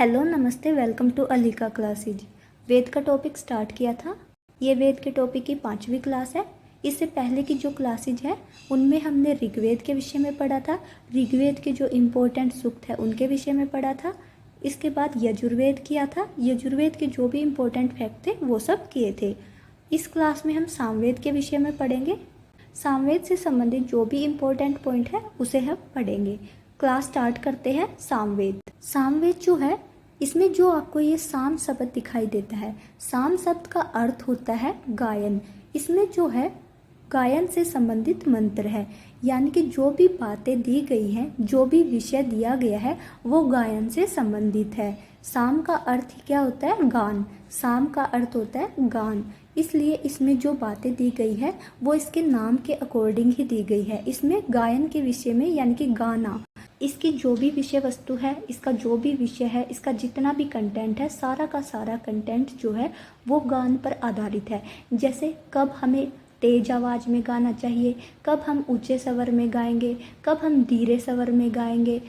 Hello नमस्ते, welcome to अलीका classes. वेद का topic start किया था। ये वेद के टॉपिक की 5वीं क्लास है। इससे पहले की जो क्लासेज है उनमें हमने ऋग्वेद के विषय में पढ़ा था। ऋग्वेद के जो इम्पोर्टेंट सूक्त है उनके विषय में पढ़ा था। इसके बाद यजुर्वेद किया था। यजुर्वेद के जो भी इम्पोर्टेंट फैक्ट थे वो सब किए थे। इस क्लास में हम सामवेद के विषय में पढ़ेंगे। सामवेद से संबंधित जो भी इम्पोर्टेंट पॉइंट है उसे हम पढ़ेंगे। क्लास स्टार्ट करते हैं। सामवेद जो है, इसमें जो आपको ये साम शब्द दिखाई देता है, साम शब्द का अर्थ होता है गायन। इसमें जो है गायन से संबंधित मंत्र है, यानी कि जो भी बातें दी गई हैं, जो भी विषय दिया गया है वो गायन से संबंधित है। साम का अर्थ क्या होता है? गान। साम का अर्थ होता है गान। इसलिए इसमें जो बातें दी गई है वो इसके नाम के अकॉर्डिंग ही दी गई है। इसमें गायन के विषय में, यानी कि गाना, इसकी जो भी विषय वस्तु है, इसका जो भी विषय है, इसका जितना भी कंटेंट है, सारा का सारा कंटेंट जो है वो गान पर आधारित है। जैसे कब हमें तेज आवाज़ में गाना चाहिए, कब हम ऊंचे स्वर में गाएंगे, कब हम धीरे स्वर में गाएंगे,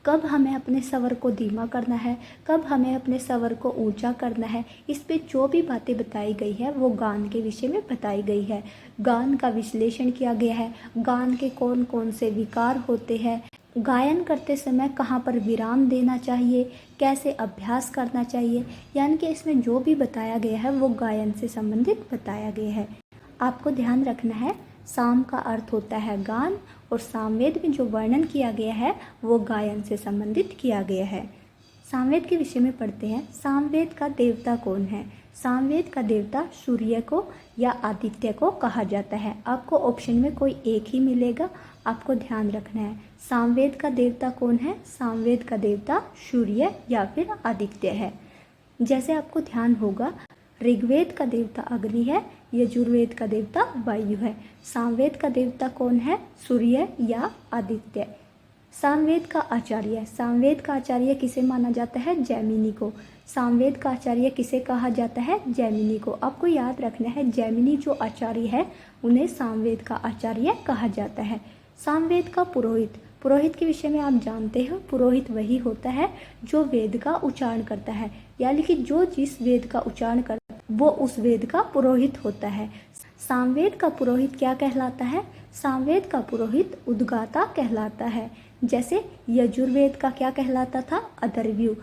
कब हमें अपने स्वर को धीमा करना है, कब हमें अपने स्वर को ऊंचा करना है। इस पे जो भी बातें बताई गई है वो गान के विषय में बताई गई है। गान का विश्लेषण किया गया है। गान के कौन कौन से विकार होते हैं, गायन करते समय कहाँ पर विराम देना चाहिए, कैसे अभ्यास करना चाहिए, यानी कि इसमें जो भी बताया गया है वो गायन से संबंधित बताया गया है। आपको ध्यान रखना है, साम का अर्थ होता है गान और सामवेद में जो वर्णन किया गया है वो गायन से संबंधित किया गया है। सामवेद के विषय में पढ़ते हैं। सामवेद का देवता कौन है? सामवेद का देवता सूर्य को या आदित्य को कहा जाता है। आपको ऑप्शन में कोई एक ही मिलेगा, आपको ध्यान रखना है। सामवेद का देवता कौन है? सामवेद का देवता सूर्य या फिर आदित्य है। जैसे आपको ध्यान होगा, ऋग्वेद का देवता अग्नि है, यजुर्वेद का देवता वायु है। सामवेद का देवता कौन है? सूर्य या आदित्य। सामवेद का आचार्य किसे माना जाता है? जैमिनी को। सामवेद का आचार्य किसे कहा जाता है? जैमिनी को। आपको याद रखना है, जैमिनी जो आचार्य है उन्हें सामवेद का आचार्य कहा जाता है। सामवेद का पुरोहित के विषय में आप जानते हो, पुरोहित वही होता है जो वेद का उच्चारण करता है, यानी कि जो जिस वेद का उच्चारण करता है वो उस वेद का पुरोहित होता है। सामवेद का पुरोहित क्या कहलाता है? सामवेद का पुरोहित उद्गाता कहलाता है। जैसे यजुर्वेद का क्या कहलाता था? अथर्वयु।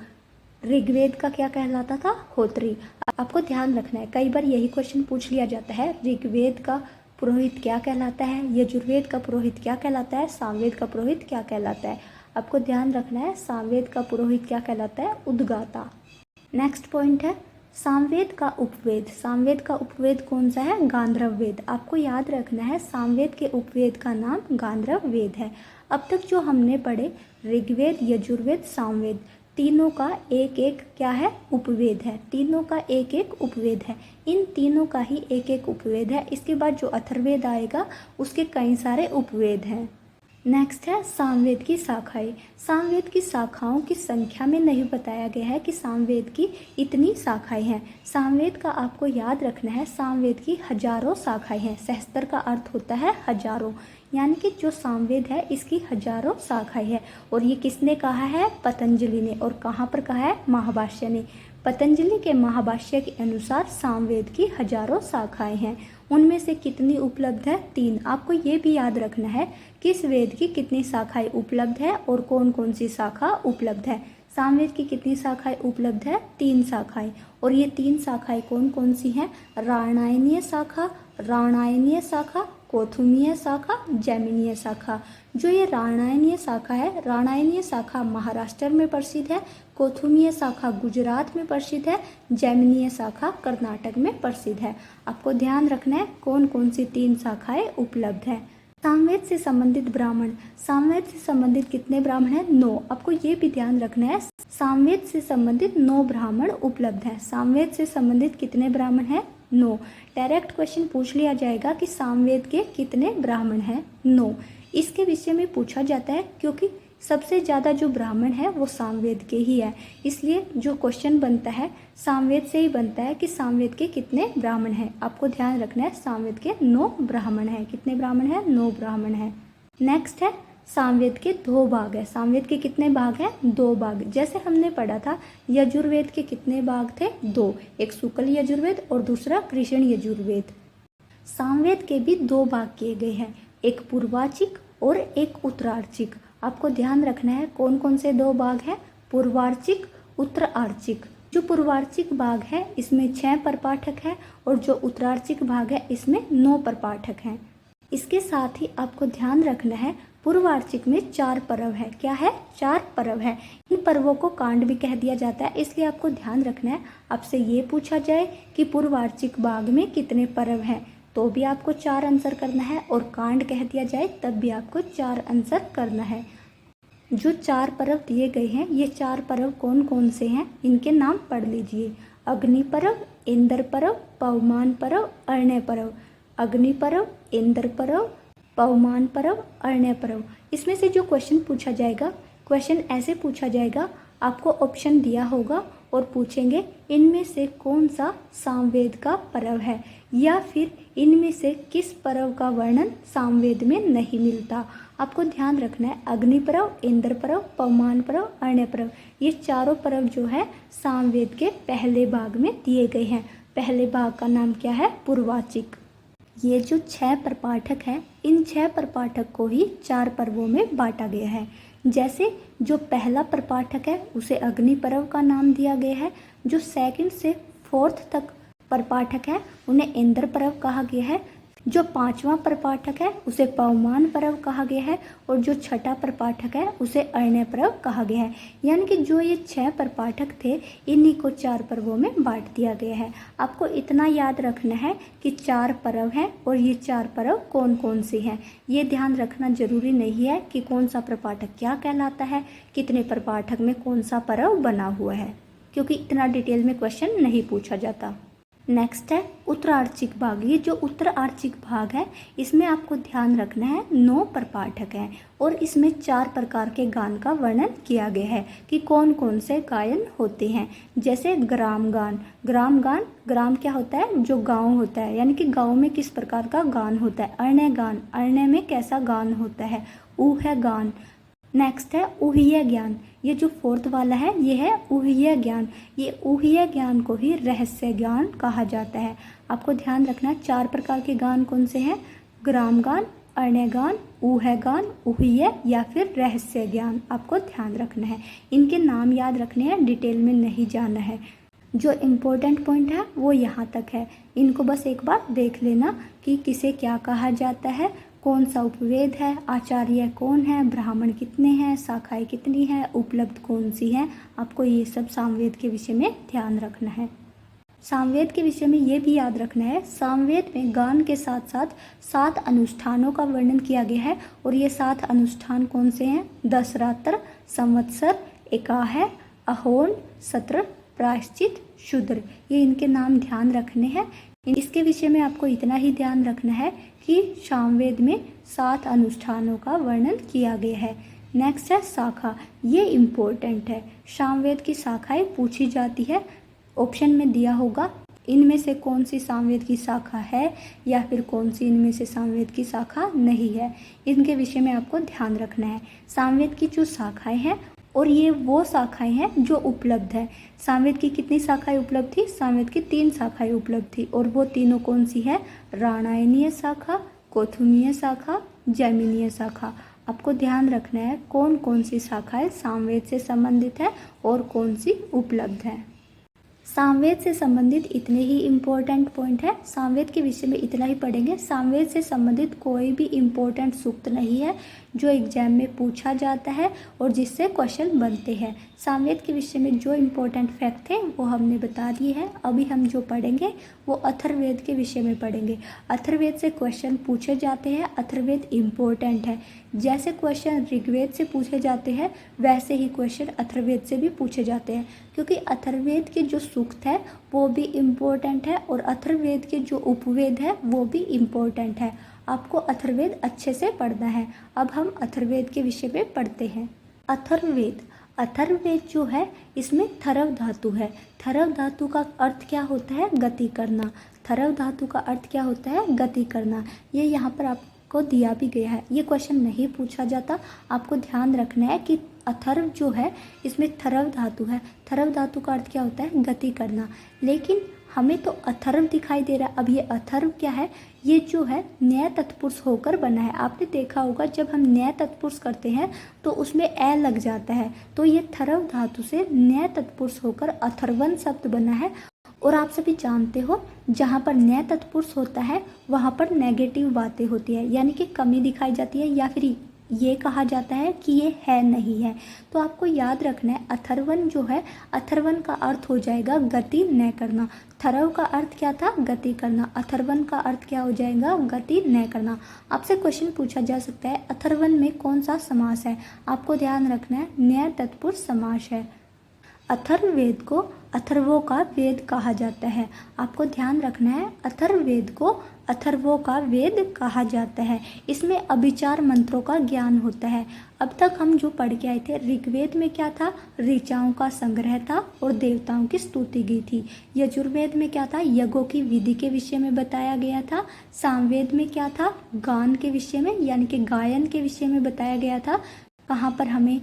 ऋग्वेद का क्या कहलाता था? होत्री। आपको ध्यान रखना है, कई बार यही क्वेश्चन पूछ लिया जाता है, ऋग्वेद का पुरोहित क्या कहलाता है, यजुर्वेद का पुरोहित क्या कहलाता है, सामवेद का पुरोहित क्या कहलाता है। आपको ध्यान रखना है, सामवेद का पुरोहित क्या कहलाता है? उद्गाता। नेक्स्ट पॉइंट है सामवेद का उपवेद। सामवेद का उपवेद कौन सा है? गांधर्व वेद। आपको याद रखना है, सामवेद के उपवेद का नाम गांधर्व वेद है। अब तक जो हमने पढ़े, ऋग्वेद, यजुर्वेद, सामवेद, तीनों का एक एक क्या है? उपवेद है। तीनों का एक एक उपवेद है। इन तीनों का ही एक एक उपवेद है। इसके बाद जो अथर्ववेद आएगा उसके कई सारे उपवेद हैं। नेक्स्ट है सामवेद की शाखाएं। सामवेद की शाखाओं की संख्या में नहीं बताया गया है कि सामवेद की इतनी शाखाएं हैं। सामवेद का आपको याद रखना है, सामवेद की हजारों शाखाएं हैं। सहस्त्र का अर्थ होता है हजारों, यानी कि जो सामवेद है इसकी हजारों शाखाएं हैं। और ये किसने कहा है? पतंजलि ने। और कहाँ पर कहा है? महाभाष्य ने। पतंजलि के महाभाष्य के अनुसार सामवेद की हजारों शाखाएं हैं। उनमें से कितनी उपलब्ध है? 3। आपको ये भी याद रखना है किस वेद की कितनी शाखाएं उपलब्ध है और कौन कौन सी शाखा उपलब्ध है। सामवेद की कितनी शाखाएं उपलब्ध है? 3 शाखाएं। और ये 3 शाखाएं कौन कौन सी हैं? राणायनीय शाखा, कौथुमीय शाखा, जैमिनीय शाखा। जो ये राणायनीय शाखा है, राणायनीय शाखा महाराष्ट्र में प्रसिद्ध है, कौथुमीय शाखा गुजरात में प्रसिद्ध है, जैमिनीय शाखा कर्नाटक में प्रसिद्ध है। आपको ध्यान रखना है कौन कौन सी 3 शाखाएं उपलब्ध है। सामवेद से संबंधित ब्राह्मण। सामवेद से संबंधित कितने ब्राह्मण हैं? 9। आपको ये भी ध्यान रखना है, सामवेद से संबंधित 9 ब्राह्मण उपलब्ध हैं। सामवेद से संबंधित कितने ब्राह्मण हैं? 9। डायरेक्ट क्वेश्चन पूछ लिया जाएगा कि सामवेद के कितने ब्राह्मण हैं? 9। इसके विषय में पूछा जाता है क्योंकि सबसे ज़्यादा जो ब्राह्मण है वो सामवेद के ही है, इसलिए जो क्वेश्चन बनता है सामवेद से ही बनता है कि सामवेद के कितने ब्राह्मण हैं। आपको ध्यान रखना है, सामवेद के 9 ब्राह्मण हैं। कितने ब्राह्मण हैं? 9 ब्राह्मण हैं। नेक्स्ट है सामवेद के 2 भाग है। सामवेद के कितने भाग हैं? 2 भाग। जैसे हमने पढ़ा था यजुर्वेद के कितने भाग थे? 2, एक शुक्ल यजुर्वेद और दूसरा कृष्ण यजुर्वेद। सामवेद के भी 2 भाग किए गए हैं, एक पूर्वार्चिक और एक उत्तरार्चिक। आपको ध्यान रखना है कौन कौन से 2 भाग हैं? पूर्वार्चिक, उत्तरार्चिक। जो पूर्वार्चिक भाग है इसमें 6 प्रपाठक है और जो उत्तरार्चिक भाग है इसमें 9 प्रपाठक हैं। इसके साथ ही आपको ध्यान रखना है पूर्वार्चिक में 4 पर्व है। क्या है? 4 पर्व है। इन पर्वों को कांड भी कह दिया जाता है, इसलिए आपको ध्यान रखना है। आपसे ये पूछा जाए कि पूर्वार्चिक भाग में कितने पर्व हैं तो भी आपको 4 आंसर करना है, और कांड कह दिया जाए तब भी आपको 4 आंसर करना है। जो 4 पर्व दिए गए हैं ये 4 पर्व कौन कौन से हैं इनके नाम पढ़ लीजिए। अग्नि पर्व, इंद्र पर्व, पवमान पर्व, अरण्य पर्व। अग्नि पर्व, इंद्र पर्व, पवमान पर्व, अरण्य पर्व। इसमें से जो क्वेश्चन पूछा जाएगा, क्वेश्चन ऐसे पूछा जाएगा, आपको ऑप्शन दिया होगा और पूछेंगे इनमें से कौन सा सामवेद का पर्व है, या फिर इनमें से किस पर्व का वर्णन सामवेद में नहीं मिलता। आपको ध्यान रखना है अग्नि पर्व, इंद्र पर्व, पवमान पर्व, अरण्य पर्व, ये चारों पर्व जो है सामवेद के पहले भाग में दिए गए हैं। पहले भाग का नाम क्या है? पूर्वार्चिक। ये जो 6 प्रपाठक हैं इन 6 प्रपाठक को ही 4 पर्वों में बांटा गया है। जैसे जो पहला प्रपाठक है उसे अग्नि पर्व का नाम दिया गया है, जो 2nd से 4th तक प्रपाठक है उन्हें इंद्र पर्व कहा गया है, जो 5वां प्रपाठक है उसे पवमान पर्व कहा गया है, और जो 6ठा प्रपाठक है उसे अरण्य पर्व कहा गया है। यानी कि जो ये 6 प्रपाठक थे इन्हीं को 4 पर्वों में बांट दिया गया है। आपको इतना याद रखना है कि 4 पर्व हैं और ये 4 पर्व कौन कौन से हैं। ये ध्यान रखना जरूरी नहीं है कि कौन सा प्रपाठक क्या कहलाता है, कितने प्रपाठक में कौन सा पर्व बना हुआ है, क्योंकि इतना डिटेल में क्वेश्चन नहीं पूछा जाता। नेक्स्ट है उत्तरार्चिक भाग। ये जो उत्तरार्चिक भाग है इसमें आपको ध्यान रखना है 9 प्रपाठक हैं और इसमें 4 प्रकार के गान का वर्णन किया गया है कि कौन कौन से गायन होते हैं। जैसे ग्राम गान। ग्राम गान, ग्राम क्या होता है? जो गांव होता है, यानी कि गांव में किस प्रकार का गान होता है। अरण्य गान, अरण्य में कैसा गान होता है। ऊह गान। नेक्स्ट है ऊह्य ज्ञान। ये जो 4th वाला है ये है ऊह्य ज्ञान। ये ऊह्य ज्ञान को ही रहस्य ज्ञान कहा जाता है। आपको ध्यान रखना है 4 प्रकार के गान कौन से हैं? ग्राम गान, अरण्य गान, ऊह गान, ऊह्य या फिर रहस्य ज्ञान। आपको ध्यान रखना है, इनके नाम याद रखने हैं, डिटेल में नहीं जाना है। जो इम्पोर्टेंट पॉइंट है वो यहाँ तक है, इनको बस एक बार देख लेना कि किसे क्या कहा जाता है, कौन सा उपवेद है, आचार्य कौन है, ब्राह्मण कितने हैं, शाखाएं कितनी हैं, उपलब्ध कौन सी हैं। आपको ये सब सामवेद के विषय में ध्यान रखना है। सामवेद के विषय में ये भी याद रखना है, सामवेद में गान के साथ साथ 7 अनुष्ठानों का वर्णन किया गया है, और ये 7 अनुष्ठान कौन से हैं? दशरात्र, संवत्सर, एकाह, अहोन, सत्र, प्रायश्चित, शूद्र। ये इनके नाम ध्यान रखने हैं। इसके विषय में आपको इतना ही ध्यान रखना है कि सामवेद में 7 अनुष्ठानों का वर्णन किया गया है। नेक्स्ट है शाखा। ये इम्पोर्टेंट है, सामवेद की शाखाएं पूछी जाती है, ऑप्शन में दिया होगा इनमें से कौन सी सामवेद की शाखा है या फिर कौन सी इनमें से सामवेद की शाखा नहीं है। इनके विषय में आपको ध्यान रखना है। सामवेद की जो शाखाएं हैं और ये वो शाखाएं हैं जो उपलब्ध है। सामवेद की कितनी शाखाएं उपलब्ध थी? सामवेद की 3 शाखाएं उपलब्ध थी, और वो तीनों कौन सी है? रामायणीय शाखा, कौथुमीय शाखा, जैमिनीय शाखा। आपको ध्यान रखना है कौन कौन सी शाखाएं सामवेद से संबंधित है और कौन सी उपलब्ध है। सामवेद से संबंधित इतने ही इम्पोर्टेंट पॉइंट है, सामवेद के विषय में इतना ही पढ़ेंगे। सामवेद से संबंधित कोई भी इम्पोर्टेंट सूक्त नहीं है जो एग्जाम में पूछा जाता है और जिससे क्वेश्चन बनते हैं। सामवेद के विषय में जो इम्पोर्टेंट फैक्ट थे वो हमने बता दिए हैं। अभी हम जो पढ़ेंगे वो अथर्ववेद के विषय में पढ़ेंगे। अथर्ववेद से क्वेश्चन पूछे जाते हैं, अथर्ववेद इम्पोर्टेंट है। जैसे क्वेश्चन ऋग्वेद से पूछे जाते हैं वैसे ही क्वेश्चन अथर्ववेद से भी पूछे जाते हैं, क्योंकि अथर्ववेद के जो सूक्त है वो भी इम्पोर्टेंट है और अथर्ववेद के जो उपवेद है वो भी इम्पोर्टेंट है। आपको अथर्ववेद अच्छे से पढ़ना है। अब हम अथर्ववेद के विषय में पढ़ते हैं। अथर्ववेद, अथर्ववेद जो है इसमें थरव धातु है। थरव धातु का अर्थ क्या होता है? गति करना। थरव धातु का अर्थ क्या होता है? गति करना। ये यहाँ पर आप को दिया भी गया है। ये क्वेश्चन नहीं पूछा जाता। आपको ध्यान रखना है कि अथर्व जो है इसमें थर्व धातु है। थर्व धातु का अर्थ क्या होता है? गति करना। लेकिन हमें तो अथर्व दिखाई दे रहा है। अब ये अथर्व क्या है? ये जो है न्याय तत्पुरुष होकर बना है। आपने देखा होगा जब हम न्याय तत्पुरुष करते हैं तो उसमें ए लग जाता है, तो ये थर्व धातु से न्याय तत्पुरुष होकर अथर्वन शब्द बना है। और आप सभी जानते हो जहाँ पर न्याय तत्पुरुष होता है वहाँ पर नेगेटिव बातें होती है, यानी कि कमी दिखाई जाती है, या फिर ये कहा जाता है कि ये है नहीं है। तो आपको याद रखना है अथर्वन जो है, अथर्वन का अर्थ हो जाएगा गति न करना। थर्व का अर्थ क्या था? गति करना। अथर्वन का अर्थ क्या हो जाएगा? गति न करना। आपसे क्वेश्चन पूछा जा सकता है अथर्वन में कौन सा समास है? आपको ध्यान रखना है न्याय तत्पुरुष समास है। अथर्ववेद को अथर्वों का वेद कहा जाता है। आपको ध्यान रखना है अथर्ववेद को अथर्वों का वेद कहा जाता है। इसमें अभिचार मंत्रों का ज्ञान होता है। अब तक हम जो पढ़ के आए थे, ऋग्वेद में क्या था? ऋचाओं का संग्रह था और देवताओं की स्तुति की थी। यजुर्वेद में क्या था? यज्ञों की विधि के विषय में बताया गया था। सामवेद में क्या था? गान के विषय में, यानी कि गायन के विषय में बताया गया था। कहाँ पर हमें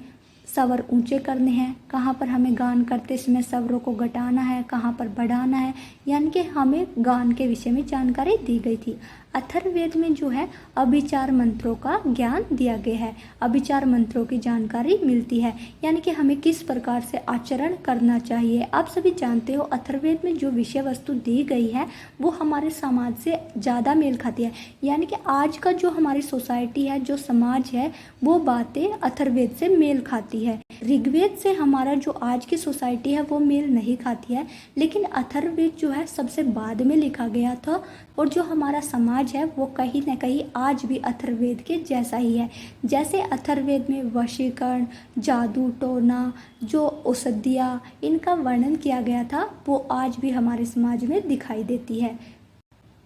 स्वर ऊंचे करने हैं, कहाँ पर हमें गान करते समय स्वरों को घटाना है, कहाँ पर बढ़ाना है, यानी कि हमें गान के विषय में जानकारी दी गई थी। अथर्ववेद में जो है अभिचार मंत्रों का ज्ञान दिया गया है। अभिचार मंत्रों की जानकारी मिलती है, यानी कि हमें किस प्रकार से आचरण करना चाहिए। आप सभी जानते हो अथर्ववेद में जो विषय वस्तु दी गई है वो हमारे समाज से ज़्यादा मेल खाती है, यानी कि आज का जो हमारी सोसाइटी है, जो समाज है, वो बातें अथर्ववेद से मेल खाती है। ऋग्वेद से हमारा जो आज की सोसाइटी है वो मेल नहीं खाती है, लेकिन अथर्ववेद जो है सबसे बाद में लिखा गया था और जो हमारा समाज है वो कहीं ना कहीं आज भी अथर्ववेद के जैसा ही है। जैसे अथर्ववेद में वशीकरण, जादू टोना, जो औषधियाँ, इनका वर्णन किया गया था वो आज भी हमारे समाज में दिखाई देती है।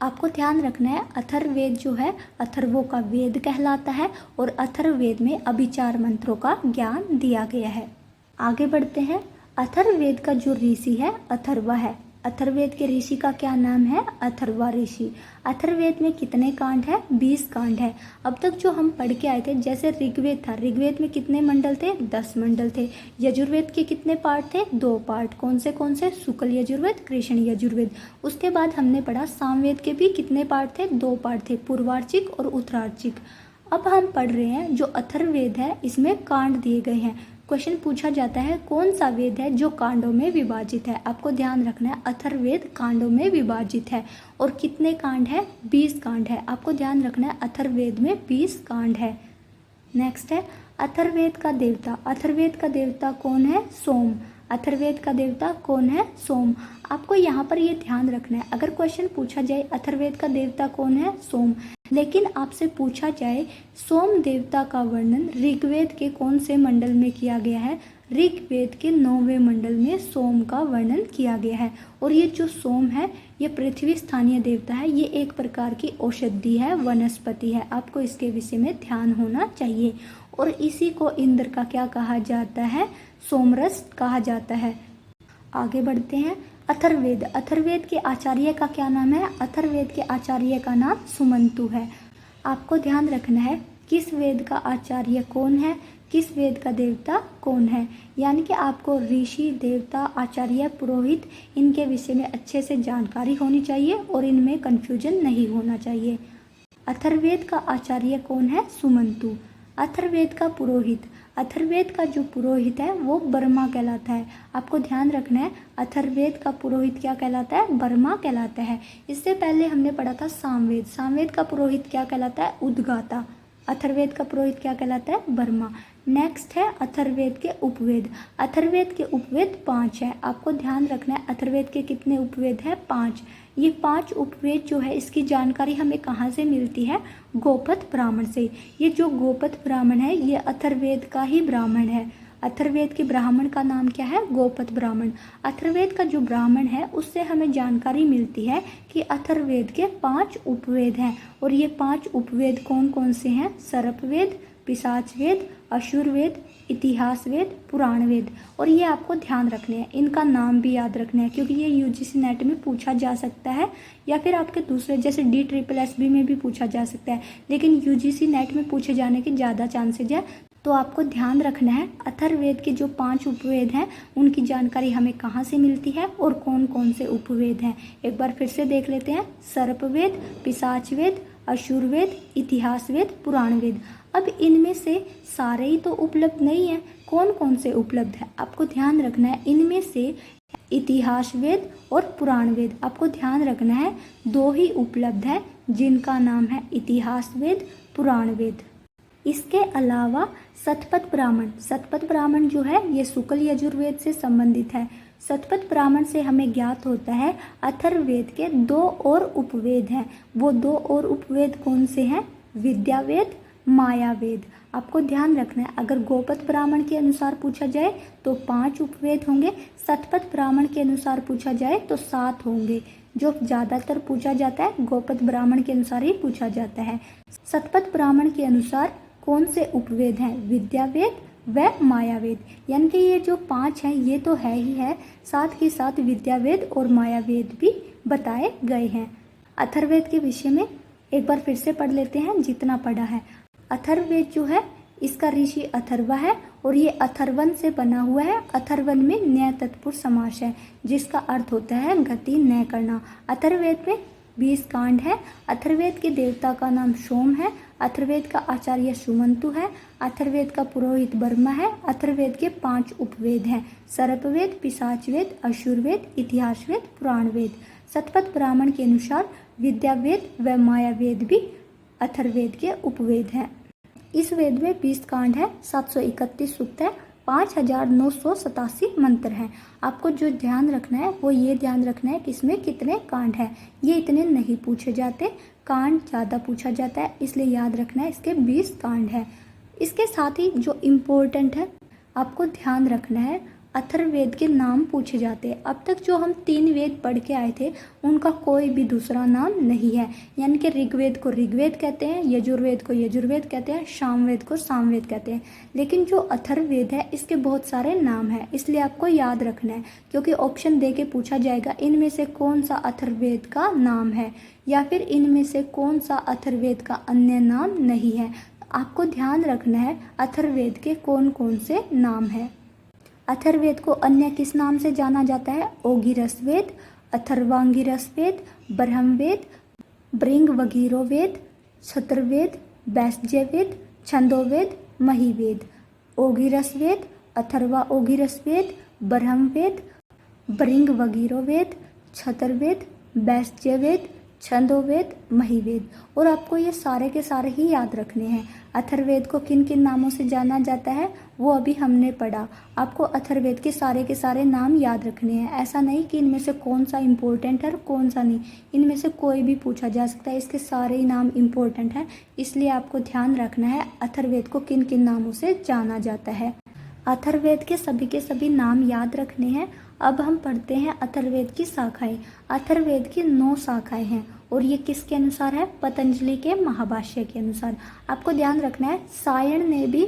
आपको ध्यान रखना है अथर्ववेद जो है अथर्वों का वेद कहलाता है और अथर्ववेद में अभिचार मंत्रों का ज्ञान दिया गया है। आगे बढ़ते हैं। अथर्ववेद का जो ऋषि है अथर्वा है। अथर्ववेद के ऋषि का क्या नाम है? अथर्वा ऋषि। अथर्ववेद में कितने कांड है? 20 कांड है। अब तक जो हम पढ़ के आए थे, जैसे ऋग्वेद था, ऋग्वेद में कितने मंडल थे? 10 मंडल थे। यजुर्वेद के कितने पार्ट थे? 2 पार्ट। कौन से? शुक्ल यजुर्वेद, कृष्ण यजुर्वेद। उसके बाद हमने पढ़ा सामवेद के भी कितने पार्ट थे? 2 पार्ट थे, पूर्वार्चिक और उत्तरार्चिक। अब हम पढ़ रहे हैं जो अथर्ववेद है, इसमें कांड दिए गए हैं। क्वेश्चन पूछा जाता है कौन सा वेद है जो कांडों में विभाजित है? आपको ध्यान रखना है अथर्ववेद कांडों में विभाजित है। और कितने कांड है? 20 कांड है। आपको ध्यान रखना है अथर्ववेद में 20 कांड है। नेक्स्ट है अथर्ववेद का देवता। अथर्ववेद का देवता कौन है? सोम। अथर्ववेद का देवता कौन है? सोम। आपको यहाँ पर ये ध्यान रखना है, अगर क्वेश्चन पूछा जाए अथर्ववेद का देवता कौन है? सोम, लेकिन आपसे पूछा जाए सोम देवता का वर्णन ऋग्वेद के कौन से मंडल में किया गया है? ऋग्वेद के 9वें मंडल में सोम का वर्णन किया गया है। और ये जो सोम है ये पृथ्वी स्थानीय देवता है। ये एक प्रकार की औषधि है, वनस्पति है। आपको इसके विषय में ध्यान होना चाहिए। और इसी को इंद्र का क्या कहा जाता है? सोमरस कहा जाता है। आगे बढ़ते हैं। अथर्ववेद। अथर्ववेद के आचार्य का क्या नाम है? अथर्ववेद के आचार्य का नाम सुमंतु है। आपको ध्यान रखना है किस वेद का आचार्य कौन है, किस वेद का देवता कौन है, यानी कि आपको ऋषि, देवता, आचार्य, पुरोहित, इनके विषय में अच्छे से जानकारी होनी चाहिए और इनमें कन्फ्यूजन नहीं होना चाहिए। अथर्ववेद का आचार्य कौन है? सुमंतु। अथर्ववेद का पुरोहित। अथर्ववेद का जो पुरोहित है वो बर्मा कहलाता है। आपको ध्यान रखना है अथर्ववेद का पुरोहित क्या कहलाता है? बर्मा कहलाता है। इससे पहले हमने पढ़ा था सामवेद। सामवेद का पुरोहित क्या कहलाता है? उद्गाता। अथर्ववेद का पुरोहित क्या कहलाता है? बर्मा। नेक्स्ट है अथर्ववेद के उपवेद। अथर्ववेद के उपवेद 5 है। आपको ध्यान रखना है अथर्ववेद के कितने उपवेद हैं? 5। ये 5 उपवेद जो है इसकी जानकारी हमें कहाँ से मिलती है? गोपथ ब्राह्मण से। ये जो गोपथ ब्राह्मण है ये अथर्ववेद का ही ब्राह्मण है। अथर्ववेद के ब्राह्मण का नाम क्या है? गोपथ ब्राह्मण। अथर्ववेद का जो ब्राह्मण है उससे हमें जानकारी मिलती है कि अथर्ववेद के 5 उपवेद हैं। और ये 5 उपवेद कौन कौन से हैं? सर्पवेद, पिशाच वेद, असुर वेद, इतिहास वेद, पुराण वेद। और ये आपको ध्यान रखने हैं, इनका नाम भी याद रखना है क्योंकि ये यूजीसी नेट में पूछा जा सकता है या फिर आपके दूसरे जैसे DSSB में भी पूछा जा सकता है, लेकिन यूजीसी नेट में पूछे जाने के ज़्यादा चांसेज है। तो आपको ध्यान रखना है अथर्ववेद के जो 5 उपवेद हैं उनकी जानकारी हमें कहाँ से मिलती है और कौन कौन से उपवेद हैं। एक बार फिर से देख लेते हैं। सर्पवेद, पिशाच वेद, असुर वेद, इतिहास वेद, पुराण वेद। अब इनमें से सारे ही तो उपलब्ध नहीं है, कौन कौन से उपलब्ध है आपको ध्यान रखना है। इनमें से इतिहास वेद और पुराण वेद आपको ध्यान रखना है, 2 ही उपलब्ध है जिनका नाम है इतिहास वेद, पुराण वेद। इसके अलावा शतपथ ब्राह्मण, शतपथ ब्राह्मण जो है ये शुक्ल यजुर्वेद से संबंधित है। शतपथ ब्राह्मण से हमें ज्ञात होता है अथर्ववेद के 2 और उपवेद हैं। वो 2 और उपवेद कौन से हैं? विद्यावेद, मायावेद। आपको ध्यान रखना है, अगर गोपथ ब्राह्मण के अनुसार पूछा जाए तो 5 उपवेद होंगे, शतपथ ब्राह्मण के अनुसार पूछा जाए तो 7 होंगे। जो ज़्यादातर पूछा जाता है गोपथ ब्राह्मण के अनुसार ही पूछा जाता है। शतपथ ब्राह्मण के अनुसार कौन से उपवेद हैं? विद्यावेद व मायावेद। यानी कि ये जो 5 हैं ये तो है ही है, साथ ही साथ विद्यावेद और मायावेद भी बताए गए हैं। अथर्ववेद के विषय में एक बार फिर से पढ़ लेते हैं जितना पढ़ा है। अथर्ववेद जो है इसका ऋषि अथर्वा है और ये अथर्वन से बना हुआ है। अथर्वन में न्याय तत्पुरुष समास है जिसका अर्थ होता है गति न करना। अथर्ववेद में 20 कांड है। अथर्ववेद के देवता का नाम सोम है। अथर्ववेद का आचार्य सुमंतु है। अथर्ववेद का पुरोहित बर्मा है। अथर्ववेद के 5 उपवेद हैं, सर्पवेद, पिशाच वेद, असुर वेद, इतिहास वेद, पुराण वेद। शतपथ ब्राह्मण के अनुसार विद्यावेद व मायावेद भी अथर्ववेद के उपवेद हैं। इस वेद में 20 कांड है, 731 सूक्त है, 5987 मंत्र हैं। आपको जो ध्यान रखना है वो ये ध्यान रखना है कि इसमें कितने कांड हैं। ये इतने नहीं पूछे जाते, कांड ज़्यादा पूछा जाता है, इसलिए याद रखना है इसके 20 कांड हैं। इसके साथ ही जो इम्पोर्टेंट है आपको ध्यान रखना है, अथर्ववेद के नाम पूछे जाते हैं। अब तक जो हम 3 वेद पढ़ के आए थे उनका कोई भी दूसरा नाम नहीं है। यानी कि ऋग्वेद को ऋग्वेद कहते हैं, यजुर्वेद को यजुर्वेद कहते हैं, सामवेद को सामवेद कहते हैं। लेकिन जो अथर्ववेद है इसके बहुत सारे नाम हैं, इसलिए आपको याद रखना है क्योंकि ऑप्शन दे के पूछा जाएगा इनमें से कौन सा अथर्ववेद का नाम है या फिर इनमें से कौन सा अथर्ववेद का अन्य नाम नहीं है। आपको ध्यान रखना है अथर्ववेद के कौन कौन से नाम हैं। अथर्ववेद को अन्य किस नाम से जाना जाता है? ओगिरस वेद, अथर्वांगिरस वेद, ब्रह्मवेद, भृंगवगीरो वेद, छत्रवेद, वैश्य वेद, छंदोवेद, महिवेद। ओगिरस वेद, अथर्वा ओगिरस वेद, ब्रह्मवेद, भृंगवगीरो वेद, छत्रवेद, वैश्य वेद, छंदोवेद, महिवेद। और आपको ये सारे के सारे ही याद रखने हैं। अथर्ववेद को किन किन नामों से जाना जाता है वो अभी हमने पढ़ा। आपको अथर्ववेद के सारे नाम याद रखने हैं। ऐसा नहीं कि इनमें से कौन सा इम्पोर्टेंट है और कौन सा नहीं, इनमें से कोई भी पूछा जा सकता है, इसके सारे ही नाम इम्पोर्टेंट हैं। इसलिए आपको ध्यान रखना है अथर्ववेद को किन किन नामों से जाना जाता है। अथर्ववेद के सभी नाम याद रखने हैं। अब हम पढ़ते हैं अथर्ववेद की शाखाएं। अथर्ववेद की 9 शाखाएं हैं और ये किसके अनुसार है? पतंजलि के महाभाष्य के अनुसार। आपको ध्यान रखना है सायण ने भी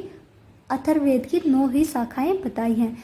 अथर्ववेद की 9 ही शाखाएं बताई हैं।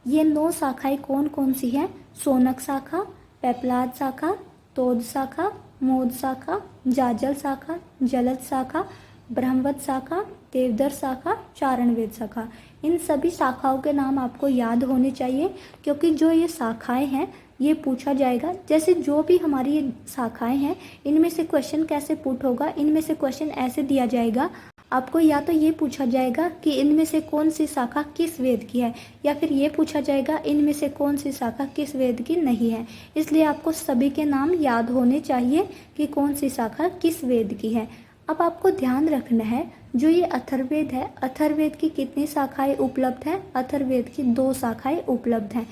ये 9 शाखाएं कौन कौन सी हैं? शौनक शाखा, पेपलाद शाखा, तोद शाखा, मोद शाखा, जाजल शाखा, जलद शाखा, ब्रह्मवत शाखा, देवदर शाखा, चारणवेद शाखा। इन सभी शाखाओं के नाम आपको याद होने चाहिए क्योंकि जो ये शाखाएं हैं ये पूछा जाएगा। जैसे जो भी हमारी ये शाखाएं हैं इनमें से क्वेश्चन कैसे पुट होगा, इनमें से क्वेश्चन ऐसे दिया जाएगा, आपको या तो ये पूछा जाएगा कि इनमें से कौन सी शाखा किस वेद की है या फिर ये पूछा जाएगा इनमें से कौन सी शाखा किस वेद की नहीं है। इसलिए आपको सभी के नाम याद होने चाहिए कि कौन सी शाखा किस वेद की है। अब आपको ध्यान रखना है जो ये अथर्ववेद है, अथर्ववेद की कितनी शाखाएं उपलब्ध हैं? अथर्ववेद की 2 शाखाएं उपलब्ध हैं।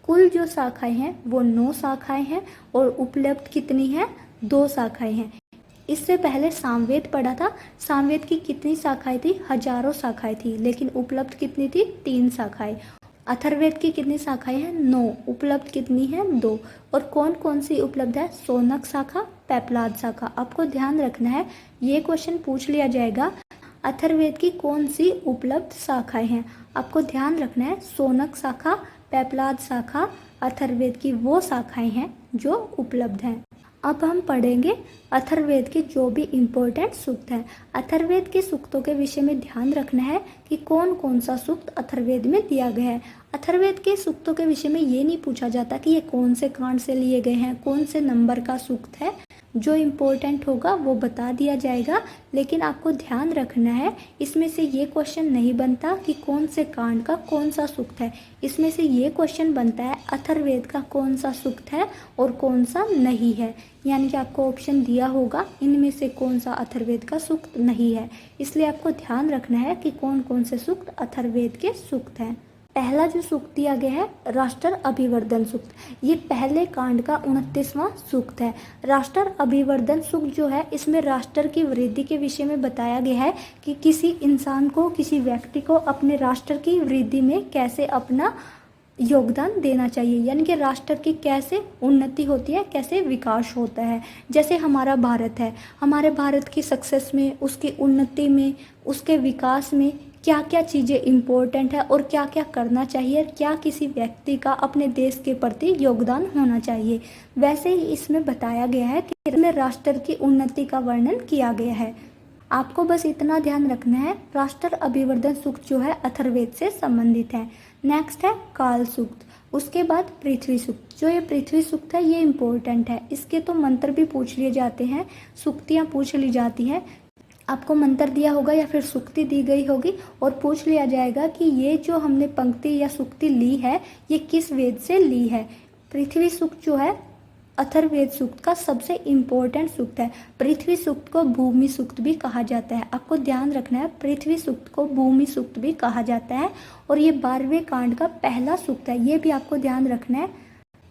कुल जो शाखाएं हैं वो 9 शाखाएं हैं और उपलब्ध कितनी है? 2 शाखाएं हैं। इससे पहले सामवेद पढ़ा था, सामवेद की कितनी शाखाएं थी? हजारों शाखाएं थी, लेकिन उपलब्ध कितनी थी? 3 शाखाएं। अथर्ववेद की कितनी शाखाएं हैं? 9। उपलब्ध कितनी है? 2। और कौन कौन सी उपलब्ध है? शौनक शाखा, पेपलाद शाखा। आपको ध्यान रखना है ये क्वेश्चन पूछ लिया जाएगा अथर्ववेद की कौन सी उपलब्ध शाखाएं हैं? आपको ध्यान रखना है शौनक शाखा, पेपलाद शाखा, अथर्ववेद की वो शाखाएं हैं जो उपलब्ध हैं। अब हम पढ़ेंगे अथर्ववेद के जो भी इम्पोर्टेंट सूक्त हैं। अथर्ववेद के सूक्तों के विषय में ध्यान रखना है कि कौन कौन सा सूक्त अथर्ववेद में दिया गया है। अथर्ववेद के सूक्तों के विषय में ये नहीं पूछा जाता कि ये कौन से कांड से लिए गए हैं, कौन से नंबर का सूक्त है। जो इम्पोर्टेंट होगा वो बता दिया जाएगा, लेकिन आपको ध्यान रखना है इसमें से ये क्वेश्चन नहीं बनता कि कौन से कांड का कौन सा सूक्त है। इसमें से ये क्वेश्चन बनता है अथर्ववेद का कौन सा सूक्त है और कौन सा नहीं है। यानी कि आपको ऑप्शन दिया होगा इनमें से कौन सा अथर्ववेद का सूक्त नहीं है, इसलिए आपको ध्यान रखना है कि कौन कौन से सूक्त अथर्ववेद के सूक्त हैं। पहला जो सूक्त दिया गया है राष्ट्र अभिवर्धन सूक्त, ये पहले कांड का 29वां सूक्त है। राष्ट्र अभिवर्धन सूक्त जो है इसमें राष्ट्र की वृद्धि के विषय में बताया गया है कि किसी इंसान को, किसी व्यक्ति को अपने राष्ट्र की वृद्धि में कैसे अपना योगदान देना चाहिए, यानी कि राष्ट्र की कैसे उन्नति होती है, कैसे विकास होता है। जैसे हमारा भारत है, हमारे भारत की सक्सेस में, उसकी उन्नति में, उसके विकास में क्या क्या चीज़ें इम्पोर्टेंट है और क्या क्या करना चाहिए, क्या किसी व्यक्ति का अपने देश के प्रति योगदान होना चाहिए, वैसे ही इसमें बताया गया है कि इसमें राष्ट्र की उन्नति का वर्णन किया गया है। आपको बस इतना ध्यान रखना है राष्ट्र अभिवर्धन सूक्त जो है अथर्ववेद से संबंधित है। नेक्स्ट है काल सूक्त, उसके बाद पृथ्वी सूक्त। जो ये पृथ्वी सूक्त है ये इम्पोर्टेंट है, इसके तो मंत्र भी पूछ लिए जाते हैं, सूक्तियाँ पूछ ली जाती हैं। आपको मंत्र दिया होगा या फिर सूक्ति दी गई होगी और पूछ लिया जाएगा कि ये जो हमने पंक्ति या सूक्ति ली है ये किस वेद से ली है। पृथ्वी सूक्त जो है अथर्ववेद सूक्त का सबसे इम्पोर्टेंट सूक्त है। पृथ्वी सूक्त को भूमि सूक्त भी कहा जाता है। आपको ध्यान रखना है पृथ्वी सूक्त को भूमि सूक्त भी कहा जाता है और ये 12वें कांड का पहला सूक्त है, ये भी आपको ध्यान रखना है।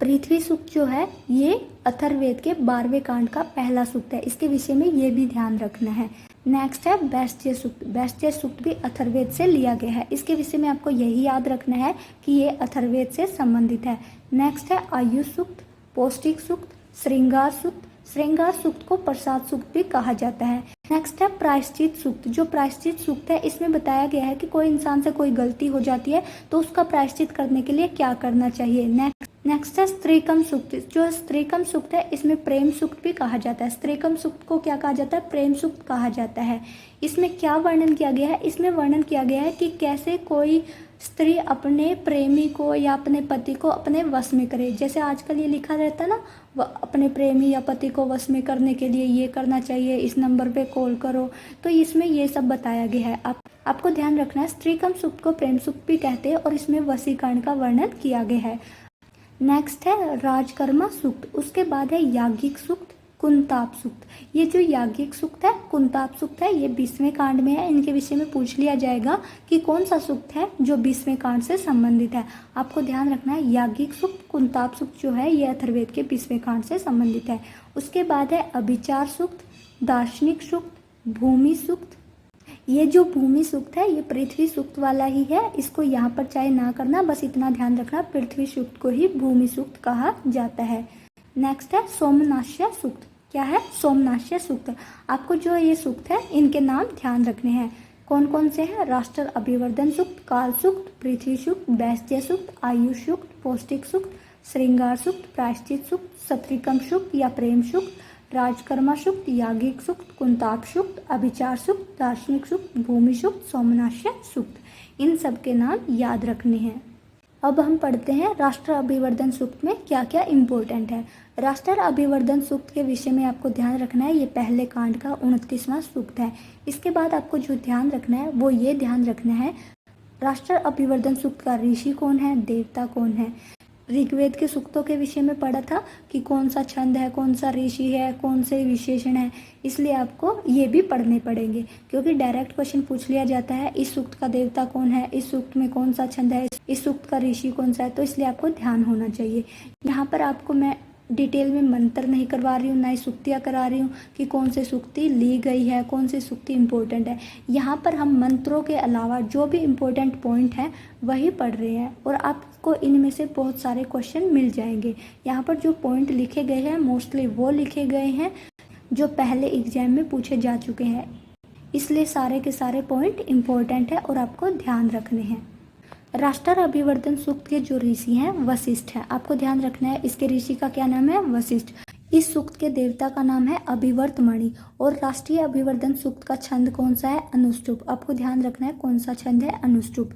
पृथ्वी सूक्त जो है ये अथर्ववेद के 12वें कांड का पहला सूक्त है, इसके विषय में ये भी ध्यान रखना है। नेक्स्ट है वैश्य सूक्त। वैश्य सूक्त भी अथर्ववेद से लिया गया है, इसके विषय में आपको यही याद रखना है कि ये अथर्ववेद से संबंधित है। नेक्स्ट है आयुष सूक्त, पौष्टिक सूक्त, श्रृंगार सूक्त। श्रृंगार सूक्त को प्रसाद सूक्त भी कहा जाता है। नेक्स्ट है प्रायश्चित सूक्त। जो प्रायश्चित सूक्त है इसमें बताया गया है कि कोई इंसान से कोई गलती हो जाती है तो उसका प्रायश्चित करने के लिए क्या करना चाहिए। नेक्स्ट है स्त्रीकम सूक्त। जो स्त्रीकम सूक्त है इसमें प्रेम सूक्त भी कहा जाता है। स्त्रीकम सूक्त को क्या कहा जाता है? प्रेम सूक्त कहा जाता है। इसमें क्या वर्णन किया गया है? इसमें वर्णन किया गया है कि कैसे कोई स्त्री अपने प्रेमी को या अपने पति को अपने वश में करे। जैसे आजकल ये लिखा रहता है ना, वह अपने प्रेमी या पति को वश में करने के लिए ये करना चाहिए, इस नंबर पे कॉल करो, तो इसमें ये सब बताया गया है। आपको ध्यान रखना है स्त्रीकम सूक्त को प्रेम सूक्त भी कहते हैं और इसमें वशीकरण का वर्णन किया गया है। नेक्स्ट है राजकर्मा सूक्त। उसके बाद है याज्ञिक सूक्त, कुंताप सूक्त। ये जो याज्ञिक सूक्त है, कुंताप सूक्त है, ये 20वें कांड में है। इनके विषय में पूछ लिया जाएगा कि कौन सा सूक्त है जो 20वें कांड से संबंधित है। आपको ध्यान रखना है याज्ञिक सूक्त, कुंताप सूक्त जो है ये अथर्ववेद के 20वें कांड से संबंधित है। उसके बाद है अभिचार सूक्त, दार्शनिक सूक्त, भूमि सूक्त। ये जो भूमि सूक्त है ये पृथ्वी सूक्त वाला ही है, इसको यहाँ पर चाहे ना करना, बस इतना ध्यान रखना पृथ्वी सूक्त को ही भूमि सूक्त कहा जाता है। नेक्स्ट है सोमनाश्य सूक्त। क्या है? सोमनाश्य सूक्त। आपको जो ये सूक्त है इनके नाम ध्यान रखने हैं। कौन कौन से हैं? राष्ट्र अभिवर्धन सूक्त, काल सूक्त, पृथ्वी सूक्त, वैश्य सूक्त, आयुष सूक्त, पौष्टिक सूक्त, श्रृंगार सूक्त, प्रायश्चित सूक्त, सत्रिकम सूक्त या प्रेम सूक्त, राजकर्मा सूक्त, याज्ञिक सूक्त, कुंताप सूक्त, अभिचार सूक्त, दार्शनिक सूक्त, भूमि सूक्त, सोमनाश्य सूक्त। इन सब के नाम याद रखने हैं। अब हम पढ़ते हैं राष्ट्र अभिवर्धन सूक्त में क्या क्या इम्पोर्टेंट है। राष्ट्र अभिवर्धन सूक्त के विषय में आपको ध्यान रखना है, ये पहले कांड का 29वां सूक्त है। इसके बाद आपको जो ध्यान रखना है वो ये ध्यान रखना है राष्ट्र अभिवर्धन सूक्त का ऋषि कौन है, देवता कौन है। ऋग्वेद के सूक्तों के विषय में पढ़ा था कि कौन सा छंद है, कौन सा ऋषि है, कौन से विशेषण है, इसलिए आपको ये भी पढ़ने पड़ेंगे क्योंकि डायरेक्ट क्वेश्चन पूछ लिया जाता है इस सूक्त का देवता कौन है, इस सूक्त में कौन सा छंद है, इस सूक्त का ऋषि कौन सा है, तो इसलिए आपको ध्यान होना चाहिए। यहाँ पर आपको मैं डिटेल में मंत्र नहीं करवा रही हूँ, ना ही सूक्तियाँ करा रही हूँ कि कौन से सूक्ति ली गई है, कौन सी सूक्ति इम्पोर्टेंट है। यहाँ पर हम मंत्रों के अलावा जो भी इम्पोर्टेंट पॉइंट हैं वही पढ़ रहे हैं और आपको इनमें से बहुत सारे क्वेश्चन मिल जाएंगे। यहाँ पर जो पॉइंट लिखे गए हैं मोस्टली वो लिखे गए हैं जो पहले एग्जाम में पूछे जा चुके हैं। इसलिए सारे के सारे पॉइंट इम्पोर्टेंट है और आपको ध्यान रखने हैं। राष्ट्र अभिवर्धन सूक्त के जो ऋषि हैं वशिष्ठ हैं, आपको ध्यान रखना है इसके ऋषि का क्या नाम है, वशिष्ठ। इस सूक्त के देवता का नाम है अभिवर्तमणि। और राष्ट्रीय अभिवर्धन सूक्त का छंद कौन सा है, अनुष्टुप। आपको ध्यान रखना है कौन सा छंद है, अनुष्टुप।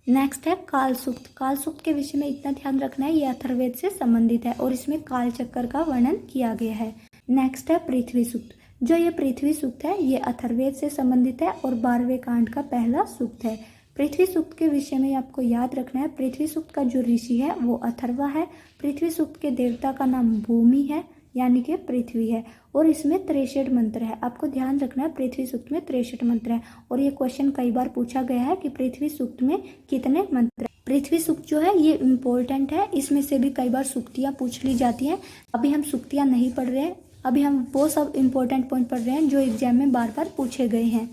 नेक्स्ट है काल सूक्त। काल सूक्त के विषय में इतना ध्यान रखना है, ये अथर्ववेद से संबंधित है और इसमें काल चक्कर का वर्णन किया गया है। नेक्स्ट है पृथ्वी सूक्त। जो ये पृथ्वी सूक्त है ये अथर्ववेद से संबंधित है और 12वें कांड का पहला सूक्त है। पृथ्वी सूक्त के विषय में आपको याद रखना है, पृथ्वी सूक्त का जो ऋषि है वो अथर्वा है। पृथ्वी सूक्त के देवता का नाम भूमि है, यानी कि पृथ्वी है। और इसमें 63 मंत्र है। आपको ध्यान रखना है पृथ्वी सूक्त में 63 मंत्र है। और ये क्वेश्चन कई बार पूछा गया है कि पृथ्वी सूक्त में कितने मंत्र है। पृथ्वी सूक्त जो है ये इम्पोर्टेंट है, इसमें से भी कई बार सूक्तियाँ पूछ ली जाती हैं। अभी हम सूक्तियाँ नहीं पढ़ रहे हैं, अभी हम वो सब इम्पोर्टेंट पॉइंट पढ़ रहे हैं जो एग्जाम में बार बार पूछे गए हैं।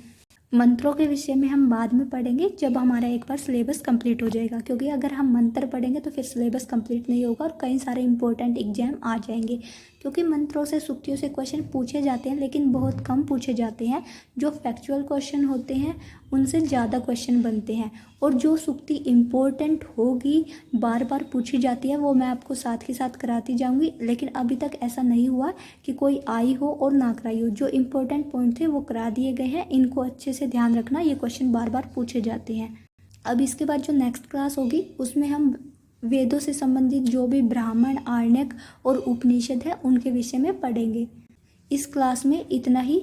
मंत्रों के विषय में हम बाद में पढ़ेंगे जब हमारा एक बार सिलेबस कंप्लीट हो जाएगा, क्योंकि अगर हम मंत्र पढ़ेंगे तो फिर सिलेबस कंप्लीट नहीं होगा और कई सारे इंपॉर्टेंट एग्जाम आ जाएंगे। क्योंकि मंत्रों से सूक्तियों से क्वेश्चन पूछे जाते हैं लेकिन बहुत कम पूछे जाते हैं। जो फैक्चुअल क्वेश्चन होते हैं उनसे ज़्यादा क्वेश्चन बनते हैं। और जो सूक्ति इम्पोर्टेंट होगी, बार बार पूछी जाती है, वो मैं आपको साथ ही साथ कराती जाऊंगी। लेकिन अभी तक ऐसा नहीं हुआ कि कोई आई हो और ना कराई हो। जो इम्पोर्टेंट पॉइंट थे वो करा दिए गए हैं, इनको अच्छे से ध्यान रखना, ये क्वेश्चन बार बार पूछे जाते हैं। अब इसके बाद जो नेक्स्ट क्लास होगी उसमें हम वेदों से संबंधित जो भी ब्राह्मण, आरण्यक और उपनिषद है उनके विषय में पढ़ेंगे। इस क्लास में इतना ही।